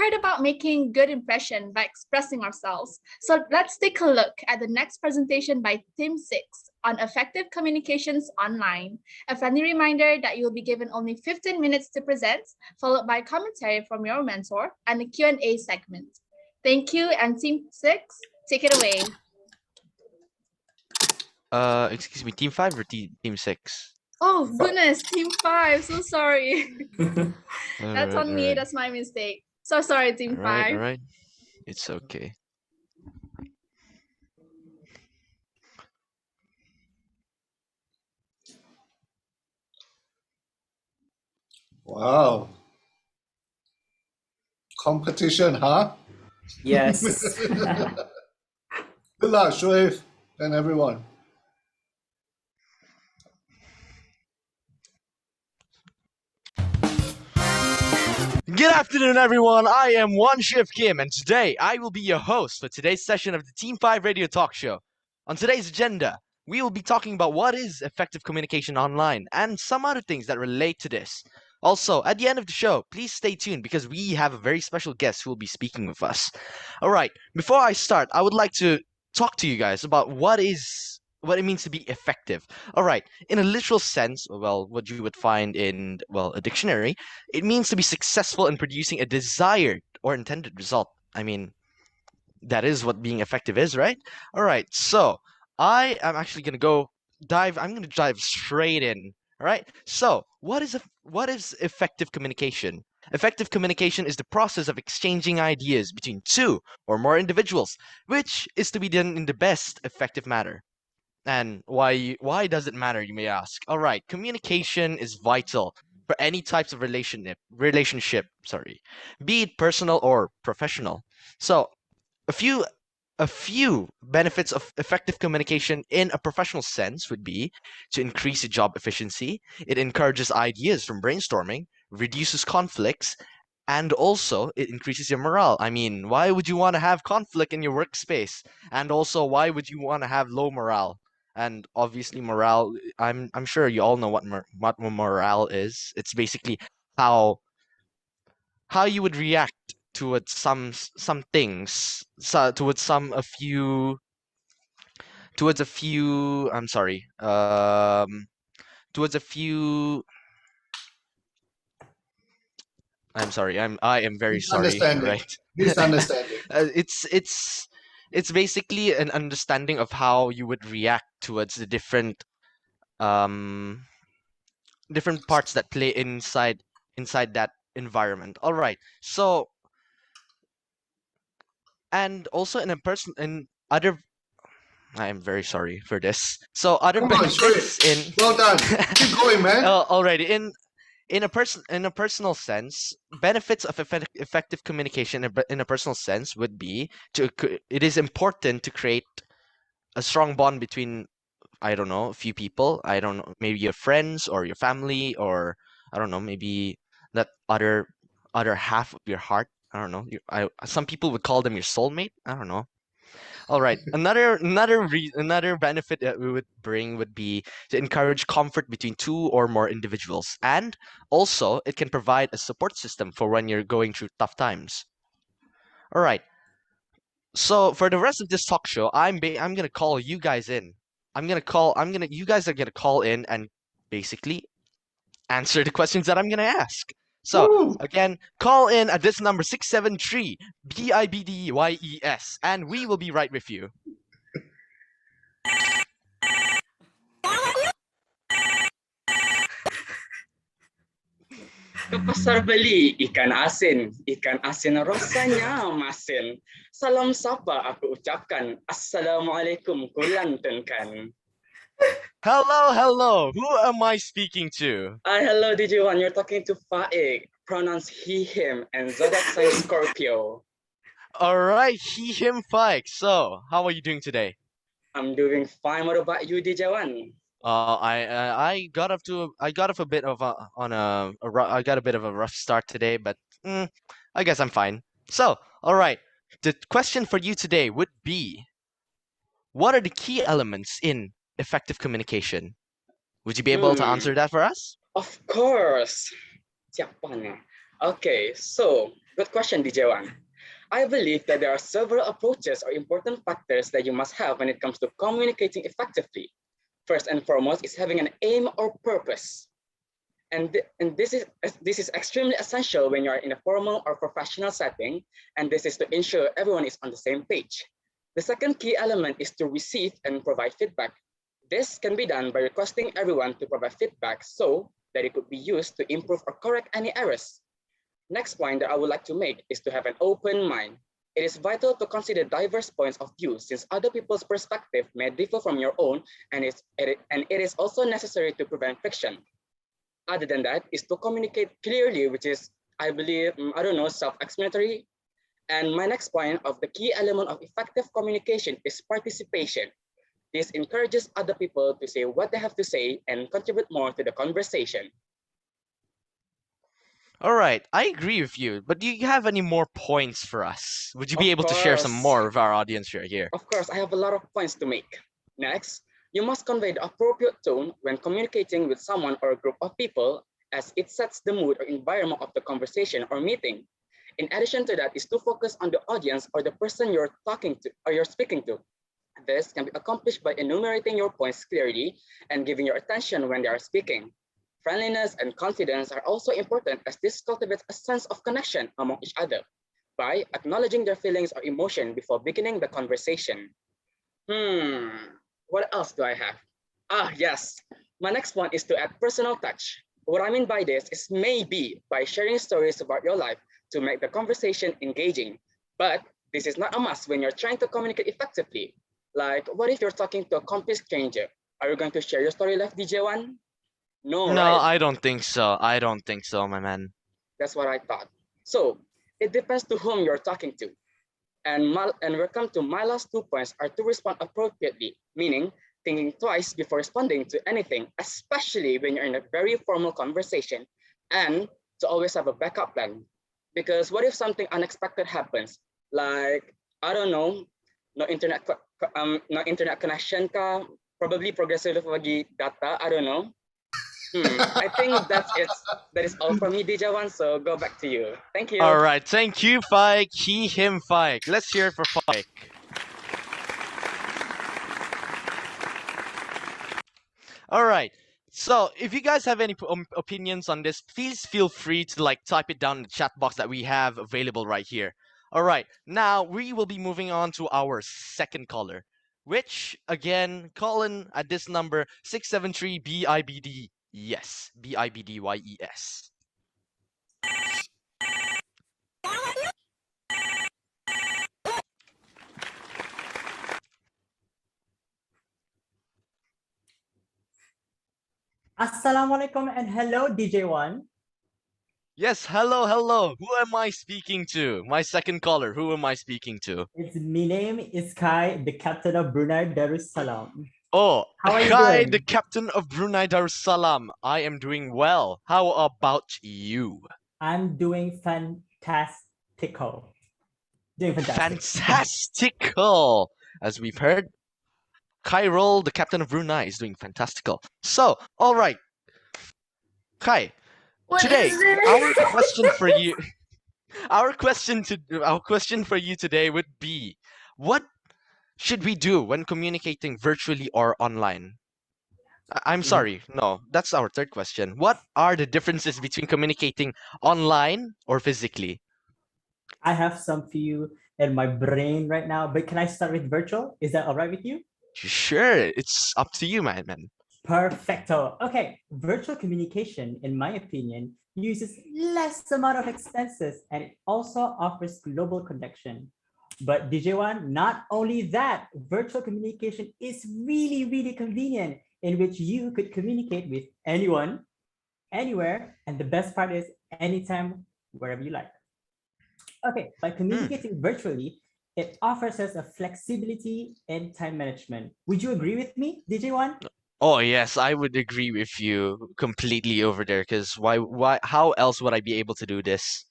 heard about making good impression by expressing ourselves. So let's take a look at the next presentation by Team 6 on effective communications online. A friendly reminder that you'll be given only 15 minutes to present, followed by commentary from your mentor and a Q&A segment. Thank you, and Team 6, take it away. Excuse me, Team 5 or Team 6? Oh, goodness, Team 5, so sorry. That's on me, Alright. that's my mistake. So sorry, Team 5. Alright. It's okay. Wow. Competition, huh? Yes. Good luck, Shoaib, and everyone. Good afternoon, everyone. I am One Shift Kim, and today I will be your host for today's session of the Team 5 Radio Talk Show. On today's agenda, we will be talking about what is effective communication online and some other things that relate to this. Also, at the end of the show, please stay tuned because we have a very special guest who will be speaking with us. All right, before I start, I would like to talk to you guys about what it means to be effective. All right, in a literal sense, well, what you would find in, well, a dictionary, it means to be successful in producing a desired or intended result. I mean, that is what being effective is, right? All right, so I am actually going to I'm going to dive straight in. All right, so what is effective communication? Effective communication is the process of exchanging ideas between two or more individuals, which is to be done in the best effective manner. And why does it matter, you may ask? All right, communication is vital for any types of relationship, be it personal or professional. So, a few a few benefits of effective communication in a professional sense would be to increase the job efficiency. It encourages ideas from brainstorming, reduces conflicts, and also it increases your morale. I mean, why would you want to have conflict in your workspace? And also, why would you want to have low morale? And obviously, morale. I'm sure you all know what morale is. It's basically how you would react towards some things, towards a few. I'm sorry. Towards a few. I'm sorry. I am very sorry. Right. Misunderstanding. It's basically an understanding of how you would react towards the um different parts that play inside that environment. All right. So, and also in other, I am very sorry for this. So other Come on, benefits Shoaib. Well done. Keep going, man. Already in a personal sense, benefits of effective communication in a personal sense would be it is important to create a strong bond between, I don't know, a few people. I don't know, maybe your friends or your family, or I don't know, maybe that other half of your heart. I don't know. Some people would call them your soulmate. I don't know. All right. Another benefit that we would bring would be to encourage comfort between two or more individuals, and also it can provide a support system for when you're going through tough times. All right. So for the rest of this talk show, I'm gonna call you guys in. You guys are gonna call in and basically answer the questions that I'm gonna ask. So Woo. again, call in at this number 673 BIBDYES, and we will be right with you. Ke pasar beli ikan asin rasanya masin. Salam sapa aku ucapkan. Assalamualaikum kulantunkan. Hello. Who am I speaking to? Hello DJ1, you're talking to Faik. Pronouns he, him, and zodiac sign Scorpio. All right, he, him, Fike. So, how are you doing today? I'm doing fine. What about you, DJ1? I got off a bit of I got a bit of a rough start today, but I guess I'm fine. So, all right, the question for you today would be, what are the key elements in effective communication? Would you be able to answer that for us? Of course. Siapa nih? Okay, so Good question, DJ1. I believe that there are several approaches or important factors that you must have when it comes to communicating effectively. First and foremost is having an aim or purpose. And this is extremely essential when you are in a formal or professional setting, and this is to ensure everyone is on the same page. The second key element is to receive and provide feedback. This can be done by requesting everyone to provide feedback so that it could be used to improve or correct any errors. Next point that I would like to make is to have an open mind. It is vital to consider diverse points of view since other people's perspective may differ from your own, and it is also necessary to prevent friction. Other than that is to communicate clearly, which is, I believe, self-explanatory. And my next point of the key element of effective communication is participation. This encourages other people to say what they have to say and contribute more to the conversation. All right, I agree with you, but do you have any more points for us? Would you be Of able to share some course. more with our audience right here? Of course, I have a lot of points to make. Next, you must convey the appropriate tone when communicating with someone or a group of people, as it sets the mood or environment of the conversation or meeting. In addition to that is to focus on the audience or the person you're talking to or you're speaking to. This can be accomplished by enumerating your points clearly and giving your attention when they are speaking. Friendliness and confidence are also important as this cultivates a sense of connection among each other by acknowledging their feelings or emotion before beginning the conversation. What else do I have? Yes. My next one is to add personal touch. What I mean by this is maybe by sharing stories about your life to make the conversation engaging. But this is not a must when you're trying to communicate effectively. Like, what if you're talking to a complete stranger? Are you going to share your story life, DJ1? No, No, right? I don't think so. I don't think so, my man. That's what I thought. So it depends to whom you're talking to. And welcome to my last 2 points are to respond appropriately, meaning thinking twice before responding to anything, especially when you're in a very formal conversation, and to always have a backup plan. Because what if something unexpected happens? Like, I don't know, no internet connection ka, probably progressive lagi data, I don't know. I think that's it. That is all from me, DJ1. So go back to you. Thank you. All right, thank you, Fike. He, him, Fike. Let's hear it for Fike. All right. So, if you guys have any opinions on this, please feel free to type it down in the chat box that we have available right here. All right. Now we will be moving on to our second caller, which again, call in at this number 673 BIBD. Yes, BIBDYES. Assalamualaikum and hello, DJ1. Yes, hello, hello. Who am I speaking to? My second caller. Who am I speaking to? My name is Kai, the captain of Brunei Darussalam. Oh, How are you Kai, doing? the captain of Brunei Darussalam. I am doing well. How about you? I'm doing fantastical. Doing fantastic. Fantastical. As we've heard, Kyrol, the captain of Brunei, is doing fantastical. So, all right, Kai. Today, our question for you, our question for you today would be, what should we do when communicating virtually or online? I'm sorry, no, that's our third question. What are the differences between communicating online or physically? I have some for you in my brain right now, but can I start with virtual? Is that all right with you? Sure, it's up to you, man. Perfecto. Okay, virtual communication, in my opinion, uses less amount of expenses and it also offers global connection. But DJ1, not only that, virtual communication is really, really convenient in which you could communicate with anyone, anywhere, and the best part is anytime, wherever you like. Okay, by communicating virtually, it offers us a flexibility and time management. Would you agree with me, DJ1? Oh yes, I would agree with you completely over there. Because how else would I be able to do this?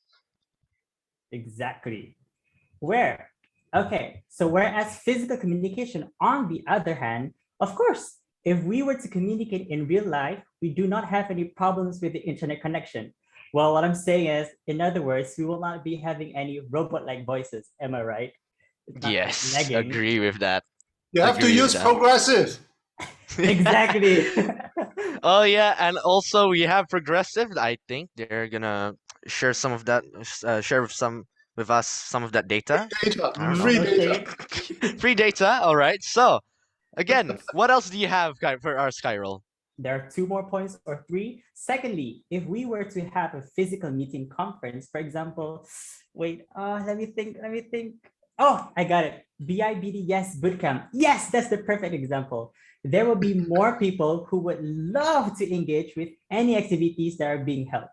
Exactly. Okay, so whereas physical communication, on the other hand, of course, if we were to communicate in real life, we do not have any problems with the internet connection. Well, what I'm saying is, in other words, we will not be having any robot-like voices. Am I right? It's not like Yes, lagging. agree with that. You have to Agree with use that. progressive. Exactly. Oh yeah, and also we have Progressive. I think they're gonna share some of that, share with us some of that data. Data, I don't know. free No data. shade. Free data. All right. So again, what else do you have for our Skyroll? There are two more points or three. Secondly, if we were to have a physical meeting conference, for example, wait, let me think. Oh, I got it. BIBD, yes, bootcamp. Yes, that's the perfect example. There will be more people who would love to engage with any activities that are being held.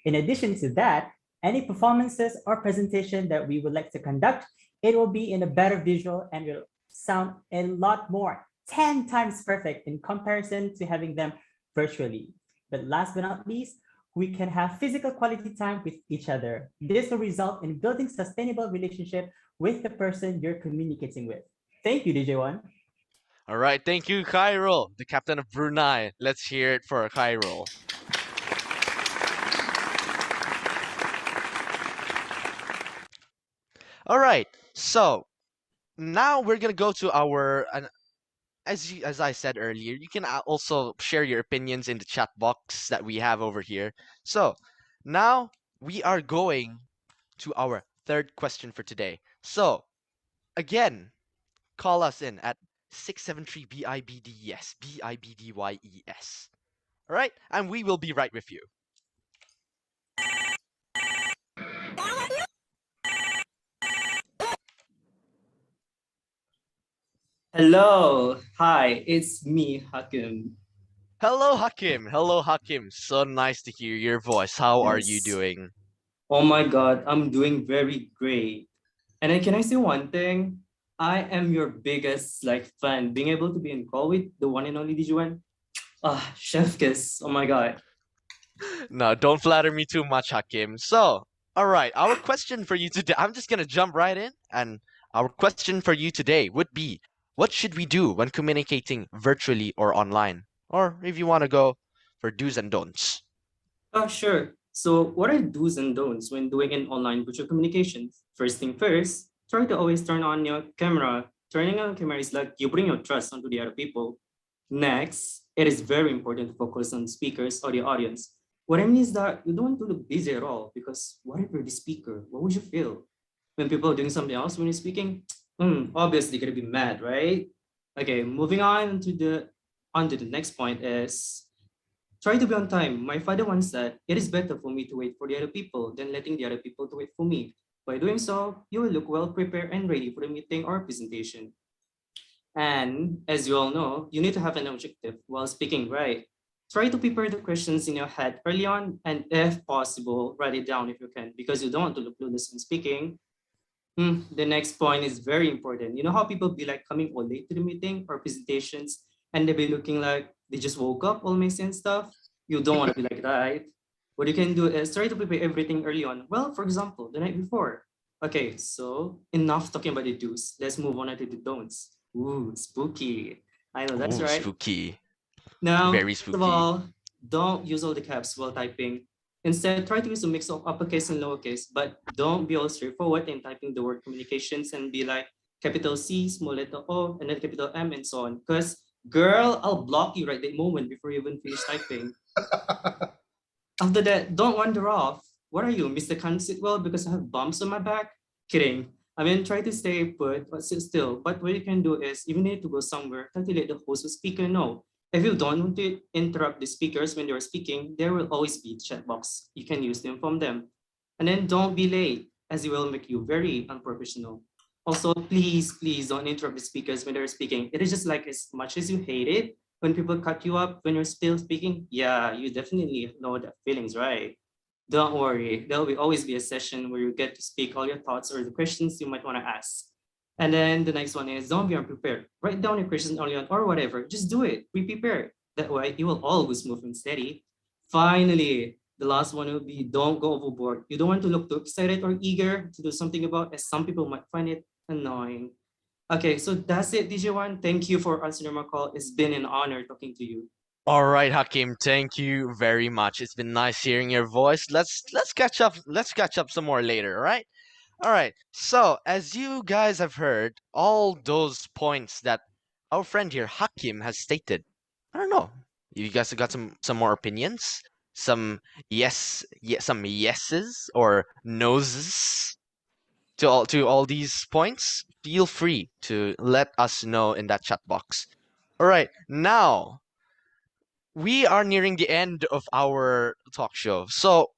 In addition to that, any performances or presentation that we would like to conduct, it will be in a better visual and will sound a lot more 10 times perfect in comparison to having them virtually. But last but not least, we can have physical quality time with each other. This will result in building sustainable relationship with the person you're communicating with. Thank you, DJ1. All right. Thank you, Khairul, the captain of Brunei. Let's hear it for Khairul. All right. So now we're gonna go to our as I said earlier, you can also share your opinions in the chat box that we have over here. So now we are going to our third question for today. So again, call us in at 673 BIBD yes, BIBDYES. All right, and we will be right with you. Hello, hi, it's me, Hakim. Hello, Hakim. Hello, Hakim. So nice to hear your voice. How are you Yes. doing? Oh my God, I'm doing very great. And then can I say one thing? I am your biggest fan. Being able to be in call with the one and only Dijuan. Chef kiss. Oh my God. No, don't flatter me too much, Hakim. So, all right, our question for you today, I'm just gonna jump right in, and our question for you today would be, what should we do when communicating virtually or online? Or if you want to go for do's and don'ts. Sure. So what are do's and don'ts when doing in online virtual communications? First thing first, try to always turn on your camera. Turning on camera is like you bring your trust onto the other people. Next, it is very important to focus on speakers or the audience. What I mean is that you don't want to look busy at all because what if you're the speaker? What would you feel? When people are doing something else when you're speaking, obviously you're gonna be mad, right? Okay, moving on to the next point is try to be on time. My father once said, it is better for me to wait for the other people than letting the other people to wait for me. By doing so, you will look well prepared and ready for the meeting or presentation. And as you all know, you need to have an objective while speaking, right? Try to prepare the questions in your head early on, and if possible, write it down if you can, because you don't want to look clueless when speaking. The next point is very important. You know how people be like coming all late to the meeting or presentations, and they be looking like they just woke up all messy and stuff? You don't want to be like that, right? What you can do is try to prepare everything early on. Well, for example, the night before. Okay, so enough talking about the do's. Let's move on to the don'ts. Ooh, spooky. I know that's Ooh, right. spooky. Now, Very first of spooky. all, don't use all the caps while typing. Instead, try to use a mix of uppercase and lowercase, but don't be all straightforward in typing the word communications and be like capital C, small letter O, and then capital M, and so on. Because, girl, I'll block you right that moment before you even finish typing. After that, don't wander off. What are you, Mr. Can't sit well because I have bumps on my back? Kidding. I mean, try to stay put, but sit still. But what you can do is, if you need to go somewhere, try to let the host or speaker know. If you don't want to interrupt the speakers when they're speaking, there will always be chat box. You can use to inform them. And then don't be late, as it will make you very unprofessional. Also, please don't interrupt the speakers when they're speaking. It is just like as much as you hate it, when people cut you up when you're still speaking, yeah, you definitely know that feelings, right? Don't worry, there will always be a session where you get to speak all your thoughts or the questions you might want to ask. And then the next one is don't be unprepared. Write down your questions early on or whatever. Just do it. Be prepared. That way you will always move and steady. Finally, the last one will be don't go overboard. You don't want to look too excited or eager to do something about, as some people might find it annoying. Okay, so that's it, DJ1. Thank you for answering my call. It's been an honor talking to you. All right, Hakim, thank you very much. It's been nice hearing your voice. Let's catch up. Let's catch up some more later, all right? All right. So, as you guys have heard, all those points that our friend here, Hakim, has stated. I don't know. You guys have got some more opinions? Some some yeses or noses to all these points? Feel free to let us know in that chat box. All right. Now, we are nearing the end of our talk show. So,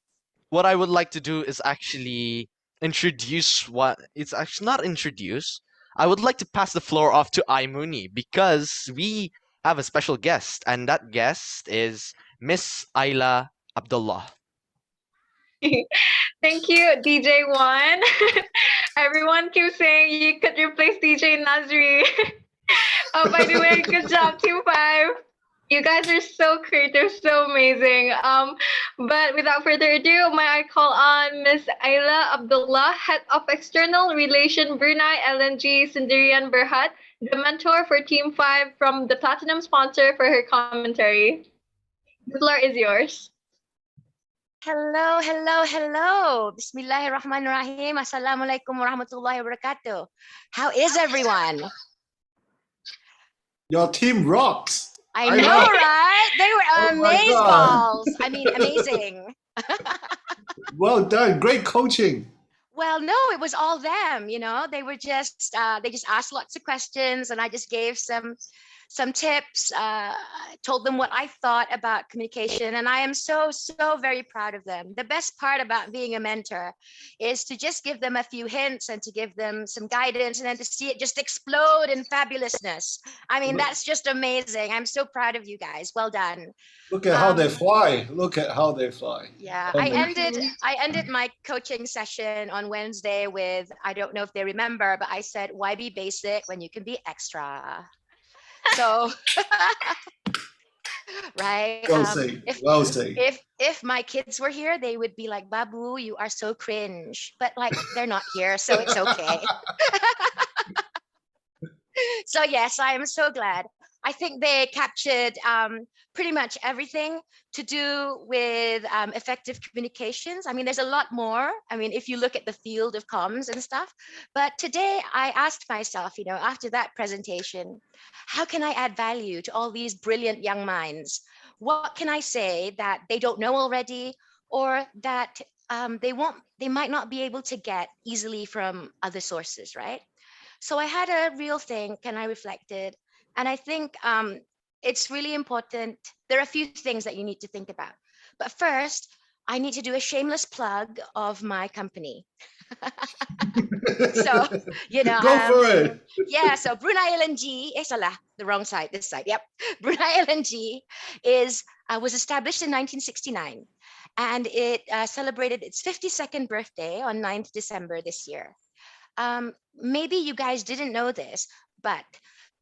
what I would like to do is actually introduce what it's actually not introduce. I would like to pass the floor off to Aimuni because we have a special guest, and that guest is Miss Ayla Abdullah. Thank you, DJ One. Everyone keeps saying you could replace DJ Nazri. Oh, by the way, good job, Team 5. You guys are so creative, so amazing. But without further ado, may I call on Miss Ayla Abdullah, Head of External Relation Brunei LNG Sendirian Berhad, the mentor for Team 5 from the Platinum sponsor for her commentary. The floor is yours. Hello, hello, hello. Bismillahirrahmanirrahim. Assalamualaikum warahmatullahi wabarakatuh. How is everyone? Your team rocks. I know, right? They were Oh my amazeballs. I mean, amazing. Well done. Great coaching. Well, no, it was all them, you know. They were just they just asked lots of questions and I just gave some tips, told them what I thought about communication, and I am so very proud of them. The best part about being a mentor is to just give them a few hints and to give them some guidance and then to see it just explode in fabulousness. I mean, that's just amazing. I'm so proud of you guys. Well done. Look at how they fly. Look at how they fly. Yeah, Amazing. I ended my coaching session on Wednesday with, I don't know if they remember, but I said, why be basic when you can be extra? So, right. Well said. Well said. If my kids were here, they would be like, Babu, you are so cringe. But like, they're not here, so it's okay. So yes, I am so glad. I think they captured pretty much everything to do with effective communications. I mean, there's a lot more. I mean, if you look at the field of comms and stuff, but today I asked myself, you know, after that presentation, how can I add value to all these brilliant young minds? What can I say that they don't know already, or that they might not be able to get easily from other sources, right? So I had a real think and I reflected, and I think it's really important. There are a few things that you need to think about. But first, I need to do a shameless plug of my company. So, you know. Go for it. Yeah, so Brunei LNG, salah, the wrong side, this side, yep. Brunei LNG was established in 1969, and it celebrated its 52nd birthday on 9th December this year. Maybe you guys didn't know this, but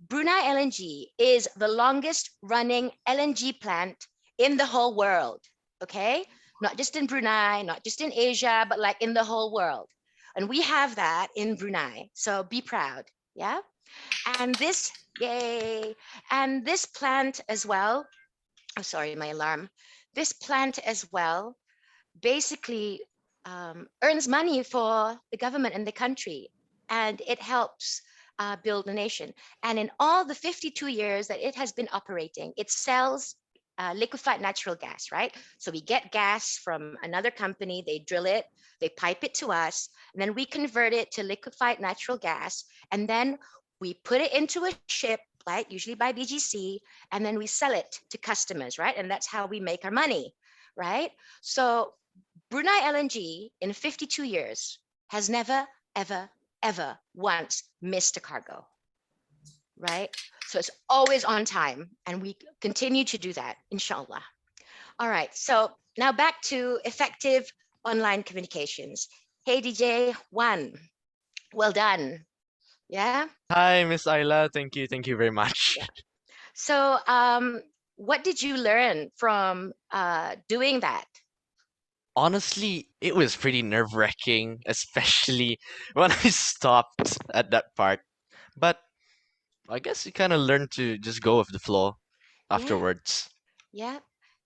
Brunei LNG is the longest running LNG plant in the whole world, okay? Not just in Brunei, not just in Asia, but like in the whole world. And we have that in Brunei, so be proud, yeah? And this, yay, and this plant as well, oh, sorry, my alarm. This plant as well basically earns money for the government and the country, and it helps build a nation. And in all the 52 years that it has been operating, it sells liquefied natural gas, right? So we get gas from another company, they drill it, they pipe it to us, and then we convert it to liquefied natural gas, and then we put it into a ship, right, usually by BGC, and then we sell it to customers, right? And that's how we make our money, right? So Brunei LNG in 52 years has never, ever once missed a cargo, right? So it's always on time, and we continue to do that, inshallah. All right, so now back to effective online communications. Hey, DJ One, well done. Yeah? Hi, Miss Ayla. Thank you very much. Yeah. So what did you learn from doing that? Honestly, it was pretty nerve-wracking, especially when I stopped at that part. But I guess you kind of learn to just go with the flow afterwards. Yeah.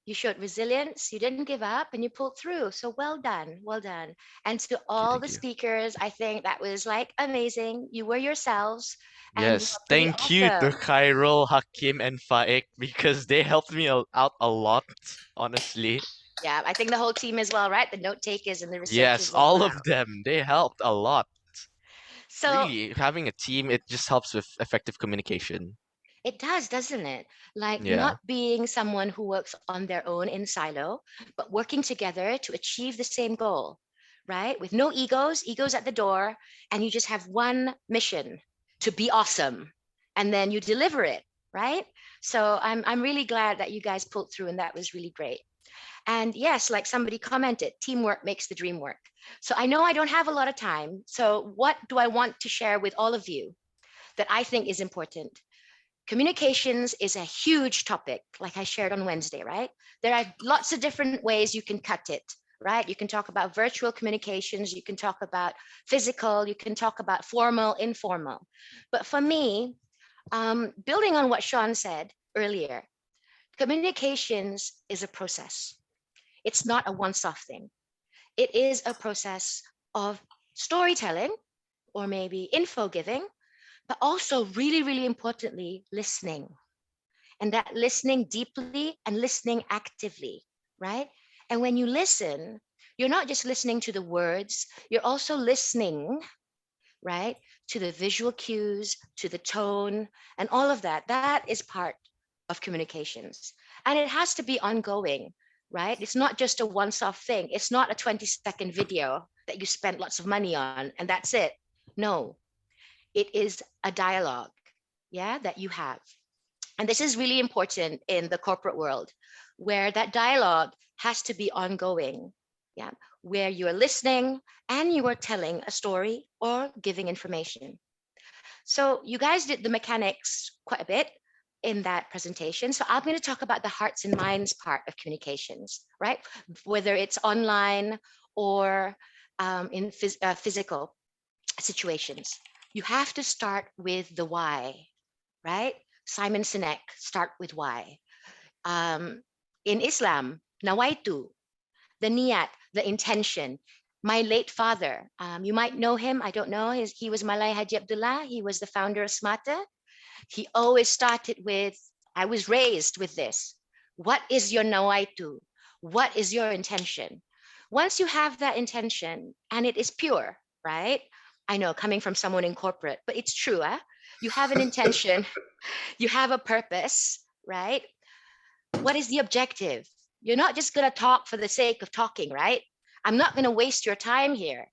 You showed resilience, you didn't give up, and you pulled through. So well done, well done. And to all Thank the you. speakers, I think that was like amazing. You were yourselves and you Yes, are pretty thank you to awesome. Khairul, Hakim, and Faik because they helped me out a lot, honestly. Yeah, I think the whole team as well, right? The note takers and the Yes, researchers as all well. of them. They helped a lot. So Really, having a team, it just helps with effective communication. it does, doesn't it? Like Yeah. not being someone who works on their own in silo, but working together to achieve the same goal, right? With no egos at the door, and you just have one mission to be awesome, and then you deliver it, right? So I'm really glad that you guys pulled through, and that was really great. And yes, like somebody commented, teamwork makes the dream work. So I know I don't have a lot of time. So what do I want to share with all of you that I think is important? Communications is a huge topic, like I shared on Wednesday, right? There are lots of different ways you can cut it, right? You can talk about virtual communications, you can talk about physical, you can talk about formal, informal. But for me, building on what Shaun said earlier, communications is a process. It's not a once-off thing. It is a process of storytelling or maybe info giving, but also really, really importantly, listening. And that listening deeply and listening actively, right? And when you listen, you're not just listening to the words, you're also listening, right, to the visual cues, to the tone, and all of that. That is part of communications. And it has to be ongoing, right? It's not just a once off thing. It's not a 20-second video that you spent lots of money on and that's it. No, it is a dialogue, yeah, that you have. And this is really important in the corporate world where that dialogue has to be ongoing, yeah, where you are listening and you are telling a story or giving information. So you guys did the mechanics quite a bit in that presentation. So I'm going to talk about the hearts and minds part of communications, right? Whether it's online or in physical situations. You have to start with the why, right? Simon Sinek, start with why. In Islam, nawaitu, the niyat, the intention. My late father, you might know him, I don't know, he was Malay Haji Abdullah, he was the founder of SMATA. He always started with, I was raised with this. What is your nawaitu? What is your intention? Once you have that intention and it is pure, right? I know coming from someone in corporate, but it's true. You have an intention, you have a purpose, right? What is the objective? You're not just going to talk for the sake of talking, right? I'm not going to waste your time here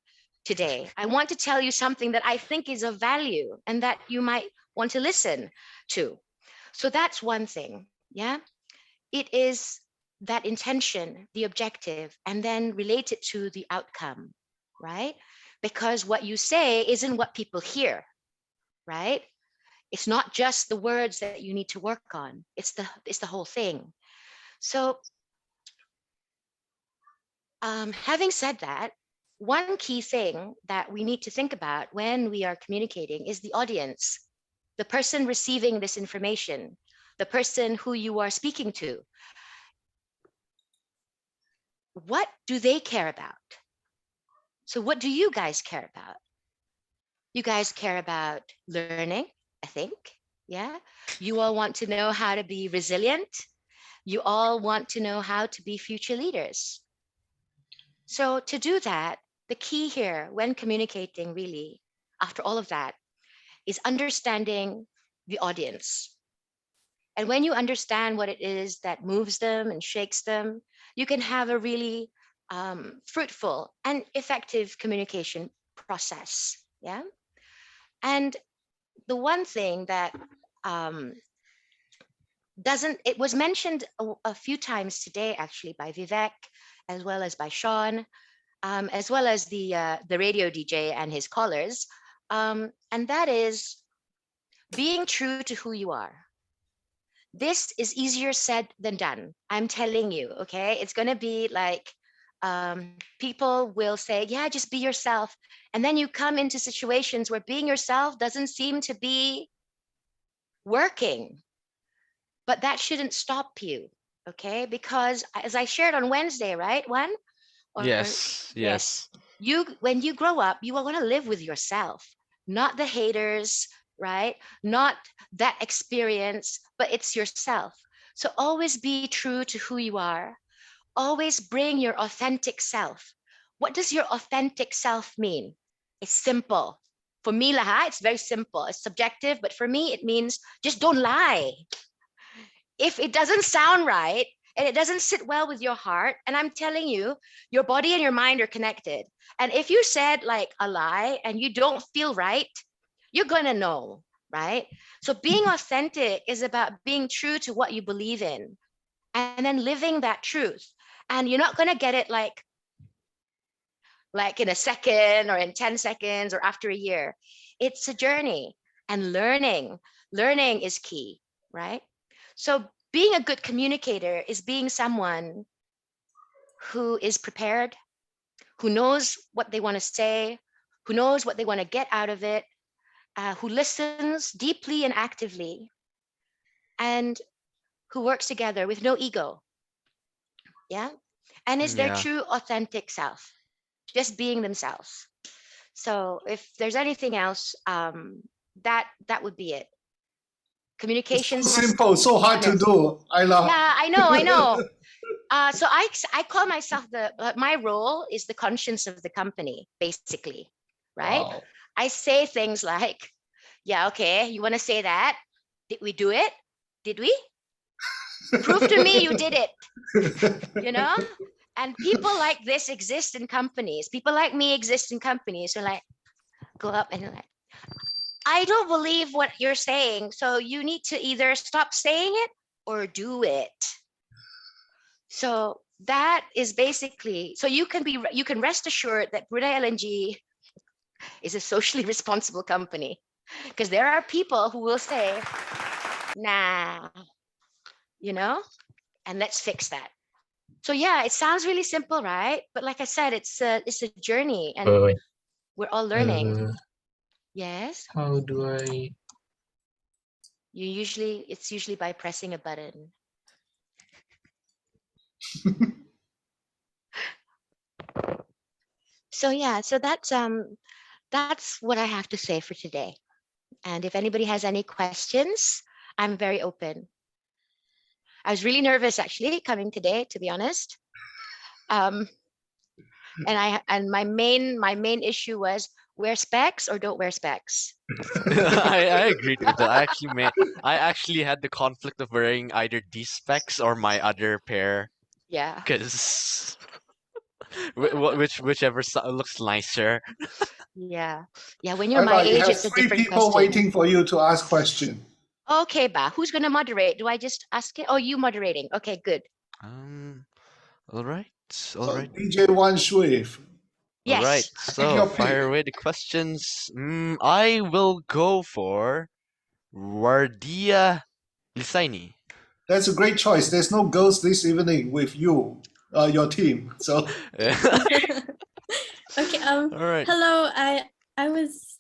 today. I want to tell you something that I think is of value and that you might want to listen to. So that's one thing. Yeah. It is that intention, the objective, and then relate it to the outcome, right? Because what you say isn't what people hear, right? It's not just the words that you need to work on. It's the whole thing. So having said that, one key thing that we need to think about when we are communicating is the audience, the person receiving this information, the person who you are speaking to. What do they care about? So what do you guys care about? You guys care about learning, I think. Yeah. You all want to know how to be resilient. You all want to know how to be future leaders. So to do that, the key here when communicating really, after all of that, is understanding the audience. And when you understand what it is that moves them and shakes them, you can have a really fruitful and effective communication process. Yeah. And the one thing that it was mentioned a few times today, actually, by Vivek, as well as by Shaun, as well as the radio DJ and his callers. And that is being true to who you are. This is easier said than done. I'm telling you, okay? It's going to be like people will say, yeah, just be yourself. And then you come into situations where being yourself doesn't seem to be working. But that shouldn't stop you. Okay, because as I shared on Wednesday, right? Yes. When you grow up, you are going to live with yourself, not the haters, right? Not that experience, but it's yourself. So always be true to who you are. Always bring your authentic self. What does your authentic self mean? It's simple. For me, Laha, it's very simple. It's subjective, but for me, it means just don't lie. If it doesn't sound right and it doesn't sit well with your heart, and I'm telling you, your body and your mind are connected. And if you said like a lie and you don't feel right, you're going to know, right? So being authentic is about being true to what you believe in and then living that truth. And you're not going to get it like in a second or in 10 seconds or after a year. It's a journey, and learning is key, right? So being a good communicator is being someone who is prepared, who knows what they want to say, who knows what they want to get out of it, who listens deeply and actively, and who works together with no ego. Yeah. And is their Yeah. true authentic self, just being themselves. So if there's anything else, that would be it. Communications So has simple, so hard to Yes. do. I love. Yeah, I know. So I call myself my role is the conscience of the company, basically, right? Wow. I say things like, yeah, okay, you want to say that? Did we do it? Did we? Prove to me you did it, you know? And people like this exist in companies. People like me exist in companies who like go up and like, I don't believe what you're saying. So you need to either stop saying it or do it. So that is basically, so you can rest assured that Brunei LNG is a socially responsible company, because there are people who will say, nah, and let's fix that. So yeah, it sounds really simple, right? But like I said, it's a journey, and we're all learning. Yes. How do I? It's usually by pressing a button. So yeah, so that's what I have to say for today. And if anybody has any questions, I'm very open. I was really nervous actually coming today, to be honest. And my main issue was wear specs or don't wear specs. I agreed with that. I actually had the conflict of wearing either these specs or my other pair, Yeah. because whichever looks nicer. Yeah. Yeah. When you're my You age, have it's a three different people question. waiting for you to ask question. Okay, Ba. Who's gonna moderate? Do I just ask it? Oh, you moderating. Okay, good. All right. So DJ One Swift. All right. Yes. Take So your fire pick. away the questions. I will go for Wardia Lisaini. That's a great choice. There's no girls this evening with you, your team. So Okay. All right. Hello. I was.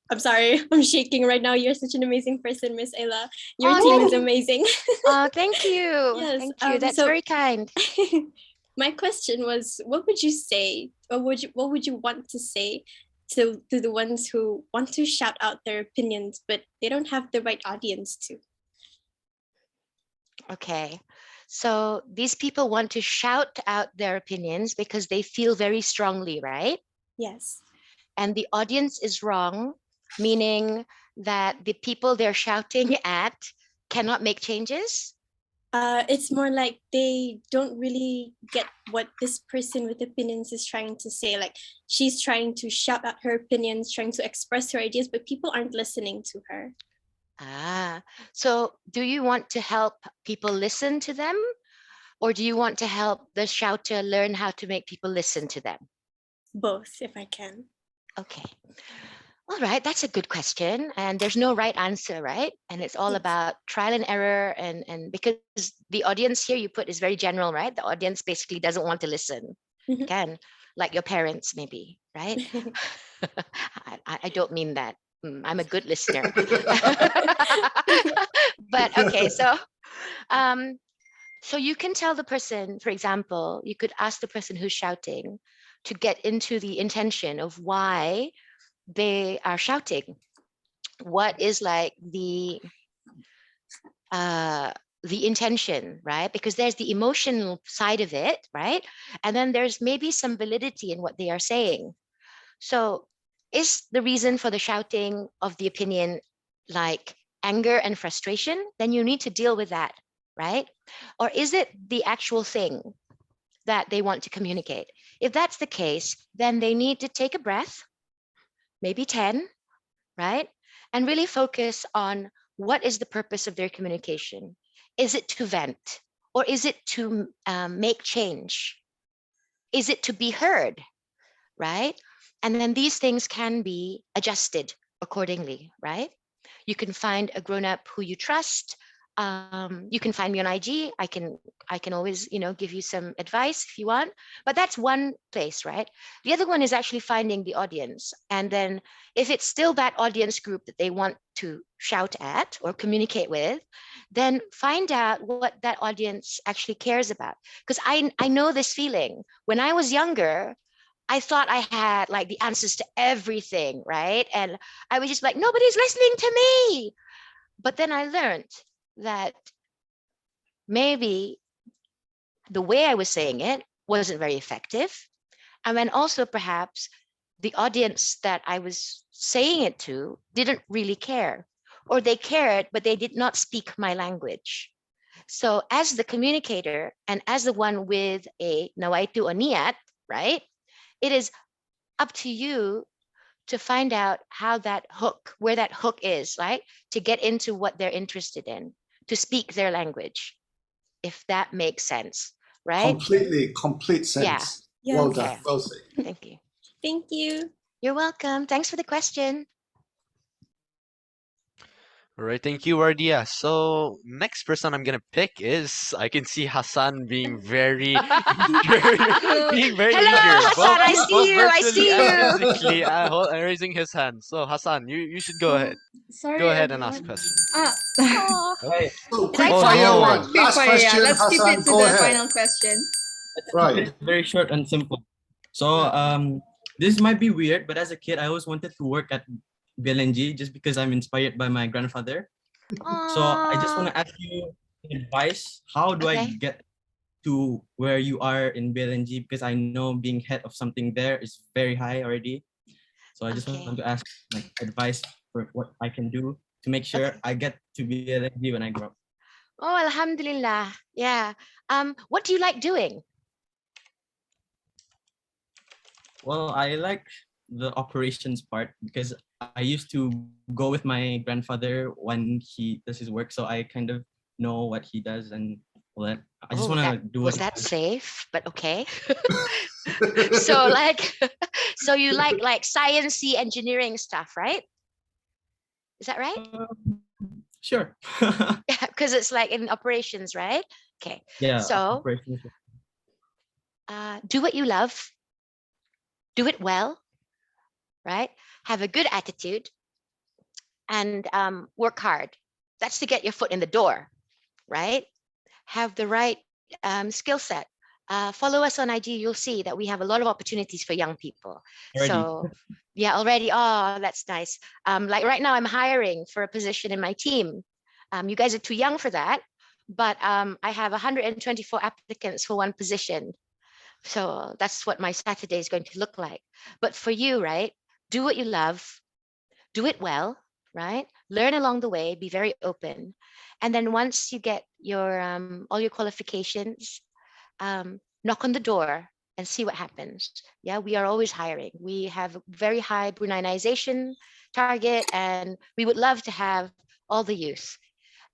I'm sorry. I'm shaking right now. You're such an amazing person, Miss Ayla. Your team is amazing. Thank you. Yes, Thank you. That's very kind. My question was, what would you say, or what would you want to say to the ones who want to shout out their opinions, but they don't have the right audience to? Okay. So these people want to shout out their opinions because they feel very strongly, right? Yes. And the audience is wrong, meaning that the people they're shouting at cannot make changes? It's more like they don't really get what this person with opinions is trying to say. Like, she's trying to shout out her opinions, trying to express her ideas, but people aren't listening to her. So do you want to help people listen to them, or do you want to help the shouter learn how to make people listen to them? Both, if I can. Okay. All right, that's a good question. And there's no right answer, right? And it's all about trial and error. And because the audience here you put is very general, right? The audience basically doesn't want to listen. Again, like your parents maybe, right? I don't mean that. I'm a good listener. But okay, so So you can tell the person, for example, you could ask the person who's shouting to get into the intention of why they are shouting. What is like the intention, right? Because there's the emotional side of it, right? And then there's maybe some validity in what they are saying. So is the reason for the shouting of the opinion like anger and frustration? Then you need to deal with that, right? Or is it the actual thing that they want to communicate? If that's the case, then they need to take a breath, maybe 10, right? And really focus on what is the purpose of their communication. Is it to vent, or is it to make change? Is it to be heard, right? And then these things can be adjusted accordingly, right? You can find a grown-up who you trust. You can find me on IG. I can always, give you some advice if you want. But that's one place, right? The other one is actually finding the audience. And then if it's still that audience group that they want to shout at or communicate with, then find out what that audience actually cares about. Because I know this feeling. When I was younger, I thought I had like the answers to everything, right? And I was just like, nobody's listening to me. But then I learned that maybe the way I was saying it wasn't very effective. And then also perhaps the audience that I was saying it to didn't really care, or they cared, but they did not speak my language. So as the communicator and as the one with a nawaitu o niyat, right? It is up to you to find out how where that hook is, right? To get into what they're interested in, to speak their language, if that makes sense, right? Complete Yeah. sense. Yeah. Well Okay. done. Well said. Thank you. Thank you. You're welcome. Thanks for the question. All right, thank you, Wardia. So next person I'm gonna pick is, I can see Hassan being very being very Hello, eager, Hassan. I see both you. I virtually see and you. physically, raising his hand. So Hassan, you should go ahead. Sorry, Go ahead and ask everyone. question. Ah, Right. So Did I quick Oh fire no. one. quick Last fire, yeah. question, Let's keep Hassan. it to Go the ahead. final question. Let's Right. keep it very short and simple. So this might be weird, but as a kid, I always wanted to work at BLNG just because I'm inspired by my grandfather. So I just want Aw. to ask you advice. How do I Okay. get to where you are in BLNG? Because I know being head of something there is very high already. So I just Okay. want to ask like advice for what I can do to make sure Okay. I get to BLNG when I grow up. Oh, alhamdulillah. Yeah. What do you like doing? Well, I like the operations part because I used to go with my grandfather when he does his work, so I kind of know what he does and all that. I just want to do Was what. that safe? But okay. So like, so you like sciencey engineering stuff, right? Is that right? Sure. Yeah, because it's like in operations, right? Okay. Yeah. So Operations. do what you love. Do it well, right? Have a good attitude and work hard. That's to get your foot in the door, right? Have the right skill set. Follow us on IG, you'll see that we have a lot of opportunities for young people. Already. So yeah, already. Oh, that's nice. Like right now I'm hiring for a position in my team. You guys are too young for that, but I have 124 applicants for one position. So that's what my Saturday is going to look like. But for you, right? Do what you love, do it well, right? Learn along the way, be very open. And then once you get your all your qualifications, knock on the door and see what happens. Yeah, we are always hiring. We have a very high Bruneiization target, and we would love to have all the youth.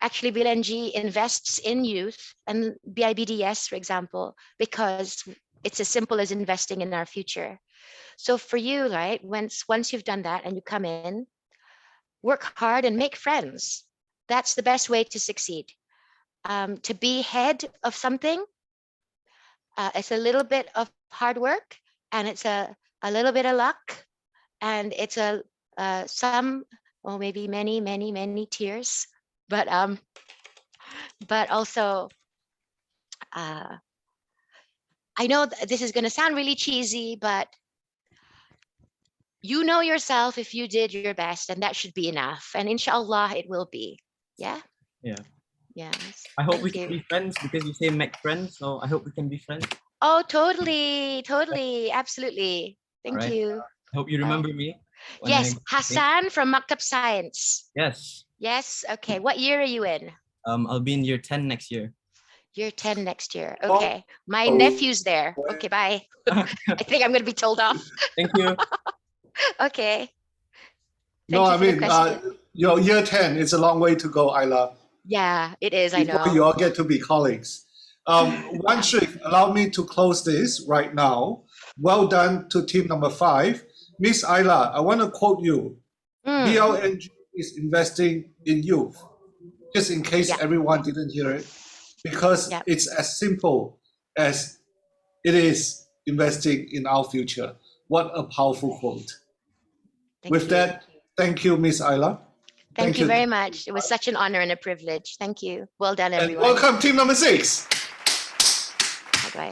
Actually, BLNG invests in youth and BIBDS, for example, because it's as simple as investing in our future. So for you, right, once you've done that and you come in, work hard and make friends. That's the best way to succeed. To be head of something, it's a little bit of hard work, and it's a little bit of luck, and it's some, or maybe many tears, but also I know this is going to sound really cheesy, but you know yourself if you did your best, and that should be enough. And inshallah, it will be. Yeah? Yeah. Yes. I hope we Thank can you. be friends because you say make friends. So I hope we can be friends. Oh, totally. Totally. Absolutely. Thank Alright. you. I hope you remember me. when Yes. I- Hassan from Maktab Science. Yes. Yes. Okay. What year are you in? I'll be in year 10 next year. Year 10 next year. Okay. My nephew's there. Okay. Bye. I think I'm going to be told off. Thank you. Okay. No, I Thank you for the mean, question. your year 10 is a long way to go, Ayla, Yeah, it is. I before know. you all get to be colleagues. One Shift, allow me to close this right now. Well done to team number 5. Miss Ayla, I want to quote you. Mm, BLNG is investing in youth, just in case Yeah. everyone didn't hear it, because Yeah. it's as simple as it is investing in our future. What a powerful quote. Thank With you. that, thank you, Miss Ayla. Thank you very much. It was such an honor and a privilege. Thank you. Well done, And everyone. welcome team number 6. Bye-bye.